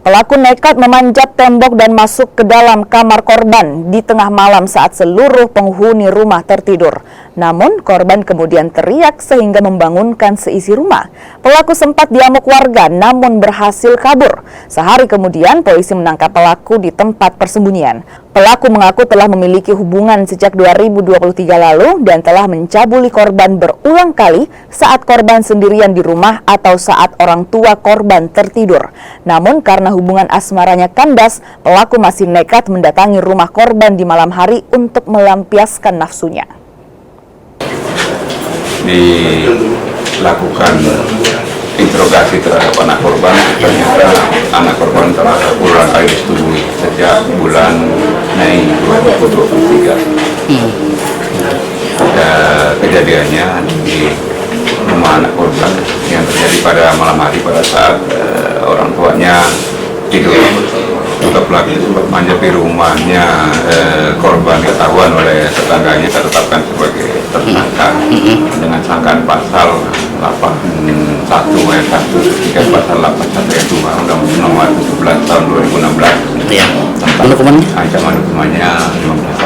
Pelaku nekat memanjat tembok dan masuk ke dalam kamar korban di tengah malam saat seluruh penghuni rumah tertidur. Namun, korban kemudian teriak sehingga membangunkan seisi rumah. Pelaku sempat diamuk warga namun berhasil kabur. Sehari kemudian, polisi menangkap pelaku di tempat persembunyian. Pelaku mengaku telah memiliki hubungan sejak 2023 lalu dan telah mencabuli korban berulang kali saat korban sendirian di rumah atau saat orang tua korban tertidur. Namun karena hubungan asmaranya kandas, pelaku masih nekat mendatangi rumah korban di malam hari untuk melampiaskan nafsunya. Dilakukan interogasi terhadap anak korban, ternyata anak korban telah berulang kali disetujui sejak bulan Mei 2023. Kejadiannya di rumah anak korban yang terjadi pada malam hari pada saat orang tuanya tidur. Juga pelaku sempat manjat di rumahnya korban, ketahuan oleh tetangganya, tertetapkan sebagai tersangka dengan sangkaan pasal 81 ayat 1 3 pasal 81 ayat 2 Undang-Undang Nomor 17 tahun 2016. Iya. Ancaman hukumannya 15